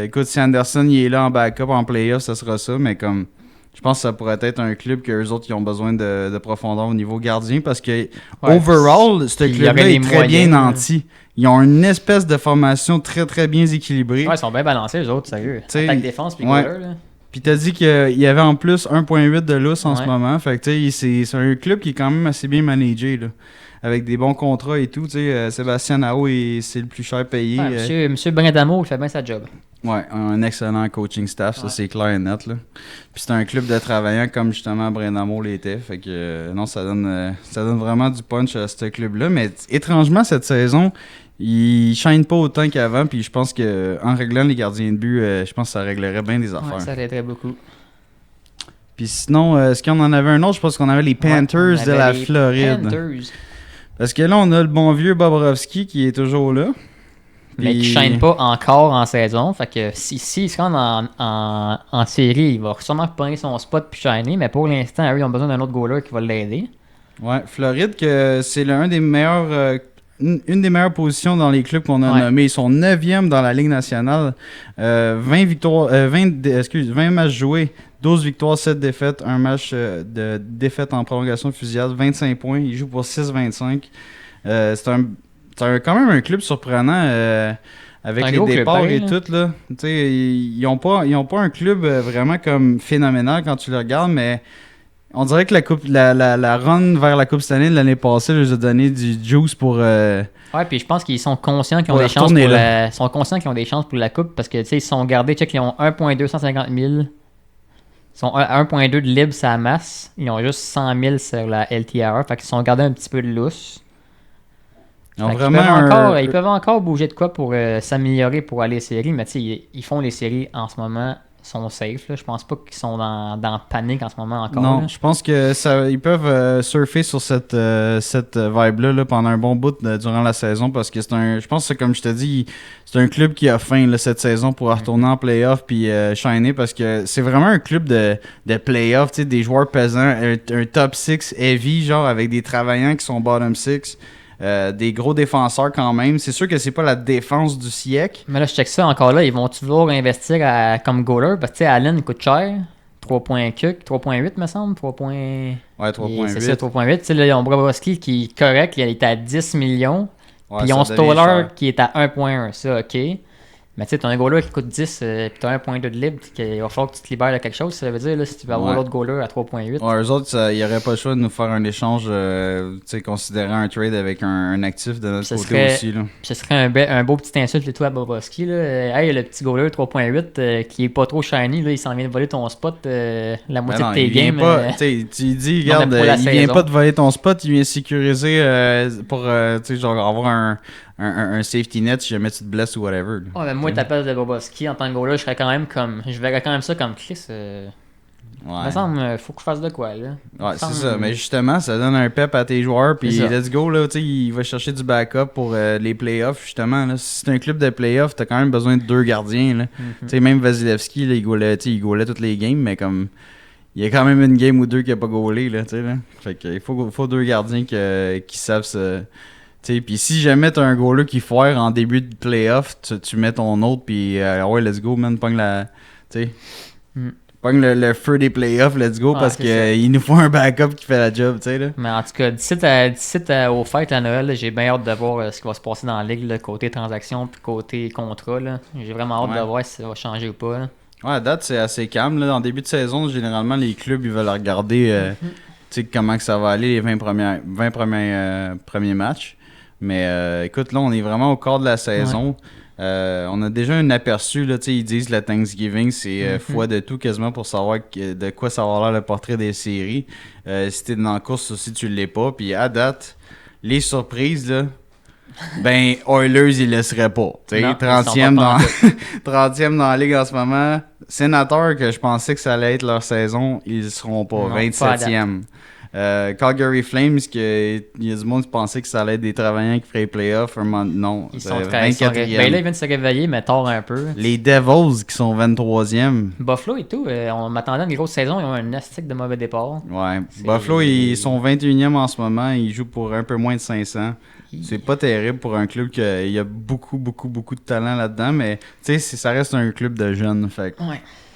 écoute, si Anderson il est là en backup, en playoff, ça sera ça. Mais comme, je pense que ça pourrait être un club que eux autres ils ont besoin de profondeur au niveau gardien. Parce que, overall, ce Puis il y aurait club-là les est très moyens, bien là. nanti. Ils ont une espèce de formation très très bien équilibrée. Ouais, ils sont bien balancés, les autres, sérieux. T'sais, Attaque-défense, puis ouais. goaler, là. Puis t'as dit qu'il y avait en plus 1.8 de lousse en ce Ouais. moment. Fait que tu sais, c'est un club qui est quand même assez bien managé, là. Avec des bons contrats et tout. Tu sais, Sébastien Nao, c'est le plus cher payé. Ouais, monsieur Brindamo, il fait bien sa job. Ouais, un excellent coaching staff, ça Ouais. c'est clair et net, là. Puis c'est un club de travaillants comme justement Brindamo l'était. Fait que non, ça donne vraiment du punch à ce club-là. Mais étrangement, cette saison, il shine pas autant qu'avant. Puis je pense que en réglant les gardiens de but, je pense que ça réglerait bien des affaires. Ouais, ça l'aiderait beaucoup. Puis sinon, est-ce qu'on en avait un autre? Je pense qu'on avait les Panthers Ouais, on de avait la les Floride. Panthers. Parce que là, on a le bon vieux Bobrovski qui est toujours là. Mais qui ne chaîne pas encore en saison. Fait que s'il se rend en série, il va sûrement prendre son spot puis shiner. Mais pour l'instant, eux, ils ont besoin d'un autre goaler qui va l'aider. Ouais, Floride, que c'est l'un des meilleurs, une des meilleures positions dans les clubs qu'on a Ouais. nommés. Ils sont 9e dans la Ligue nationale. 20 victoires, 20 matchs joués, 12 victoires, 7 défaites, un match de défaite en prolongation de fusillade, 25 points. Ils jouent pour 6-25. C'est quand même un club surprenant avec C'est un les gros club, départs pareil, et là. tout. Là. Tu sais, ils n'ont pas un club vraiment comme phénoménal quand tu le regardes, mais on dirait que la run vers la Coupe Stanley de l'année passée leur a donné du juice pour... Ouais, puis je pense qu'ils sont conscients qu'ils ont Pour des chances retourner pour là. la... Ils sont conscients qu'ils ont des chances pour la coupe parce que tu sais ils sont gardés, check, ils ont 1.250 000. Ils sont à 1.2 de libre sur la masse. Ils ont juste 100 000 sur la LTR. Fait qu'ils sont gardés un petit peu de lousse. Ils ont Fait qu'ils vraiment ils peuvent encore bouger de quoi pour s'améliorer pour aller aux séries, mais tu sais, ils font les séries en ce moment, ils sont safe. Là. Je pense pas qu'ils sont dans panique en ce moment encore. Non, là. je pense que ils peuvent surfer sur cette vibe-là là, pendant un bon bout durant la saison parce que je pense que comme je te dis, c'est un club qui a faim là, cette saison pour retourner en playoff puis shiner parce que c'est vraiment un club de playoff, tu sais, des joueurs pesants, un top 6 heavy, genre avec des travaillants qui sont bottom 6. Des gros défenseurs quand même. C'est sûr que c'est pas la défense du siècle. Mais là, je check ça encore là. Ils vont toujours investir comme goaler parce que tu sais, Allen coûte cher. 3.8 me semble. 3. Ouais, 3.8. C'est ça, 3.8. Tu sais, là, ils ont Bobrovski qui est correct. Il est à 10 millions. Ouais, Puis ils ça ont devient Stoller cher. qui est à 1.1. Ça, ok. Mais tu sais, t'as un goaler qui coûte 10 puis t'as 1.2 de libre. Il va falloir que tu te libères de quelque chose. Ça veut dire, là, si tu veux avoir Ouais. l'autre goaler à 3.8. Ouais, eux autres, il n'y aurait pas le choix de nous faire un échange, tu sais, considérant un trade avec un actif de notre Ce côté serait- aussi. Là. Puis ce serait un beau petit insulte et tout à Bobrovski. Là. Hey, le petit goaler 3.8 qui est pas trop shiny, là, il s'en vient de voler ton spot la moitié Ben non, de tes il vient games. pas, tu sais, tu dis, non, regarde, mais pour la il vient saison. pas de voler ton spot, il vient sécuriser pour, tu sais, genre avoir un safety net si jamais tu te blesses ou whatever. là. Ouais, mais moi, ta place de Bobrovski en tant que goaler, je verrais quand même ça comme Chris. Il me Ouais, semble, faut que je fasse de quoi, là. ouais c'est semble- ça. Mais justement, ça donne un pep à tes joueurs, puis C'est ça. let's go, là, tu sais, il va chercher du backup pour les playoffs, justement. Là. Si c'est un club de playoffs, t'as quand même besoin de 2 gardiens, là. Mhm. Tu sais, même Vasilevski, là, il goalait toutes les games, mais comme il y a quand même une game ou deux qui a pas goalé, là, tu sais, là. Fait que il faut 2 gardiens qui savent se... Tu Puis si jamais t'as un goaler qui foire en début de playoff, tu mets ton autre, puis ouais, let's go, man, pogne la. Tu sais. Pogne le feu des playoffs, let's go, parce qu'il nous faut un backup qui fait la job, tu sais. Là. Mais en tout cas, d'ici aux fêtes à Noël, là, j'ai bien hâte de voir ce qui va se passer dans la ligue, là, côté transaction puis côté contrat. Là. J'ai vraiment hâte de voir si ça va changer ou pas. Là. Ouais, à date, c'est assez calme. Là. En début de saison, généralement, les clubs ils veulent regarder comment que ça va aller les 20 premiers matchs. Mais écoute, là, on est vraiment au quart de la saison. On a déjà un aperçu, là, ils disent le Thanksgiving, c'est foi de tout quasiment pour savoir de quoi ça va avoir l'air le portrait des séries. Si t'es dans la course aussi, tu l'es pas. Puis à date, les surprises, là, ben Oilers, ils laisseraient pas. Non, 30e dans la ligue en ce moment. Sénateurs, que je pensais que ça allait être leur saison, ils seront pas. Non, 27e. Calgary Flames, il y a du monde qui pensait que ça allait être des travailleurs qui feraient les playoffs. Non, ils sont 24e. Ben là, ils viennent de se réveiller, mais tard un peu. Les Devils qui sont 23e. Buffalo et tout, on m'attendait à une grosse saison. Ils ont un astic de mauvais départ. Ouais. Buffalo, ils sont 21e en ce moment. Ils jouent pour un peu moins de 500. C'est pas terrible pour un club il y a beaucoup de talent là-dedans, mais ça reste un club de jeunes. Fait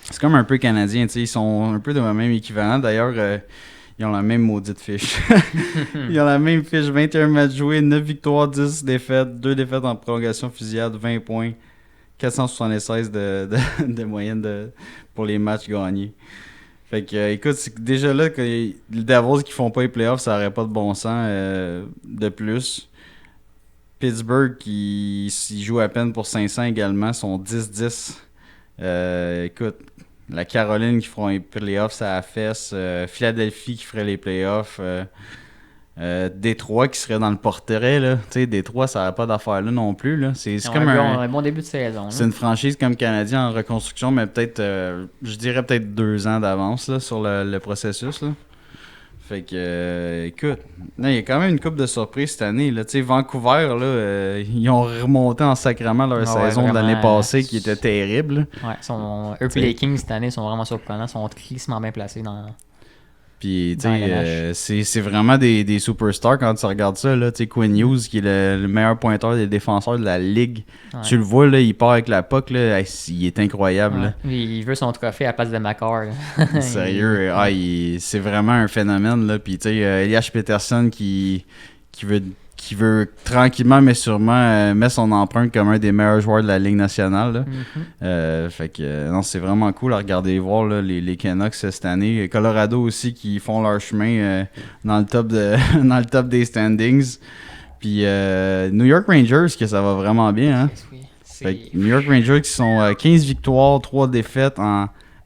c'est comme un peu canadien. Ils sont un peu de même équivalent. D'ailleurs, ils ont la même maudite fiche. Ils ont la même fiche. 21 matchs joués, 9 victoires, 10 défaites, 2 défaites en prolongation fusillade, 20 points, 476 de moyenne pour les matchs gagnés. Fait que, écoute, déjà là, que les Devils qui font pas les playoffs, ça aurait pas de bon sens de plus. Pittsburgh, qui joue à peine pour 500 également, sont 10-10. Écoute, la Caroline qui feront les playoffs, ça a fesse. Philadelphie qui ferait les playoffs. Détroit qui serait dans le portrait. Là. Détroit, ça n'aurait pas d'affaire là non plus. Là. C'est comme un bon début de saison. C'est une franchise comme Canadien en reconstruction, mais peut-être, je dirais peut-être 2 ans d'avance là, sur le processus. Là. Fait que, écoute, il y a quand même une couple de surprises cette année. Là. Vancouver, là, ils ont remonté en sacrament leur saison de l'année passée qui était terrible. Ouais, eux et les Kings cette année sont vraiment surprenants. Ils sont tristement bien placés dans. Puis, tu sais, c'est vraiment des superstars quand tu regardes ça. Là, Quinn Hughes, qui est le meilleur pointeur des défenseurs de la ligue. Ouais. Tu le vois, là, il part avec la puck. Là, il est incroyable. Ouais. Là. Il veut son trophée à la place de Makar. Sérieux, c'est vraiment un phénomène. Là. Puis, tu sais, Elias Peterson qui veut tranquillement, mais sûrement, mettre son empreinte comme un des meilleurs joueurs de la Ligue nationale. Là. Fait que, non, c'est vraiment cool à regarder voir là, les Canucks cette année. Colorado aussi qui font leur chemin dans le top des standings. Puis New York Rangers, que ça va vraiment bien. Hein? Fait que New York Rangers qui sont 15 victoires, 3 défaites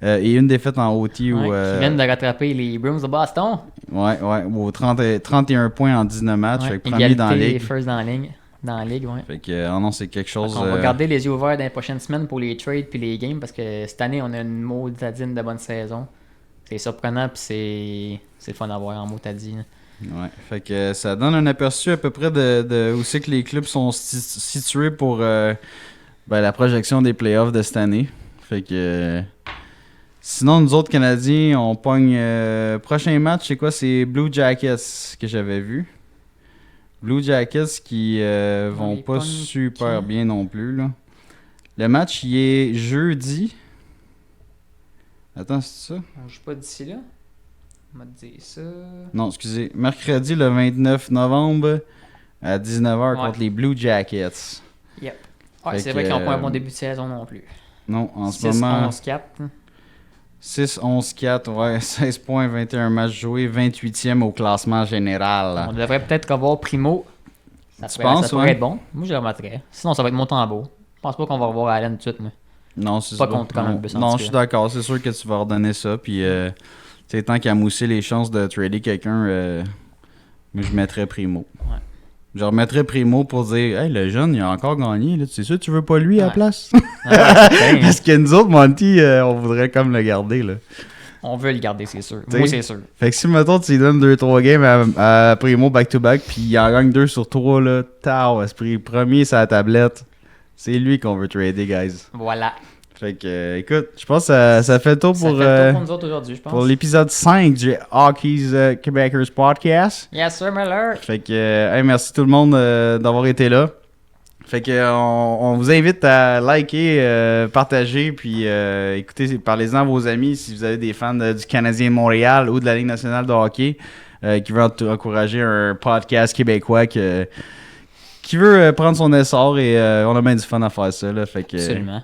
et une défaite en OT. Qui viennent de rattraper les Bruins de Boston. Ouais, au 31 points en 19 matchs. Fait que premier dans la ligue. First dans la ligue, ouais. Fait que, non, c'est quelque chose... On va garder les yeux ouverts dans les prochaines semaines pour les trades puis les games parce que cette année, on a une motadine de bonne saison. C'est surprenant puis c'est le fun à voir en motadine. Ouais, fait que ça donne un aperçu à peu près de où c'est que les clubs sont situés pour la projection des playoffs de cette année. Fait que... Sinon, nous autres Canadiens, on pogne... prochain match, c'est quoi? C'est Blue Jackets que j'avais vu. Blue Jackets qui vont pas super bien non plus. Là. Le match, il est jeudi. Attends, c'est ça? On joue pas d'ici là? On m'a dit ça... Non, excusez. Mercredi, le 29 novembre, à 19h contre les Blue Jackets. Yep. Ouais, c'est vrai qu'ils n'ont pas un bon début de saison non plus. Non, en ce moment... 6-11-4. 6-11-4, ouais, 16 points, 21 matchs joués, 28e au classement général. On devrait peut-être revoir Primo. Ça pourrait être bon. Moi, je le remettrais. Sinon, ça va être Montembeault. Je pense pas qu'on va revoir Allen tout de suite. Mais... Non, c'est pas contre quand même. Non, je suis d'accord. C'est sûr que tu vas redonner ça. Puis, tant qu'à mousser les chances de trader quelqu'un, je mettrais Primo. Ouais. Je remettrais Primo pour dire hey, le jeune, il a encore gagné. Là. C'est sûr, tu veux pas lui à la place? Parce que nous autres, Monty, on voudrait comme le garder. Là. On veut le garder, c'est sûr. Moi, c'est sûr. Fait que si, mettons, tu lui donnes 2-3 games à Primo back-to-back, puis il en gagne 2 sur 3, là, esprit premier sur la tablette, c'est lui qu'on veut trader, guys. Voilà. Fait que, écoute, je pense que ça fait le tour Ça pour, fait le tour pour nous autres aujourd'hui, je pense. pour l'épisode 5 du Hockey's Québecers Podcast. Yes, sir, Miller. Fait que, hey, merci tout le monde d'avoir été là. Fait que, on vous invite à liker, partager, puis écoutez, parlez-en à vos amis si vous avez des fans du Canadien de Montréal ou de la Ligue nationale de hockey qui veulent encourager un podcast québécois qui veut prendre son essor et on a bien du fun à faire ça. Là, fait que, Absolument.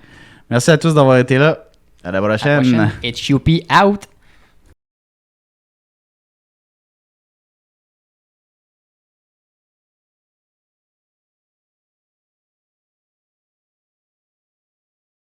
merci à tous d'avoir été là. À la À la prochaine. prochaine. HUP out.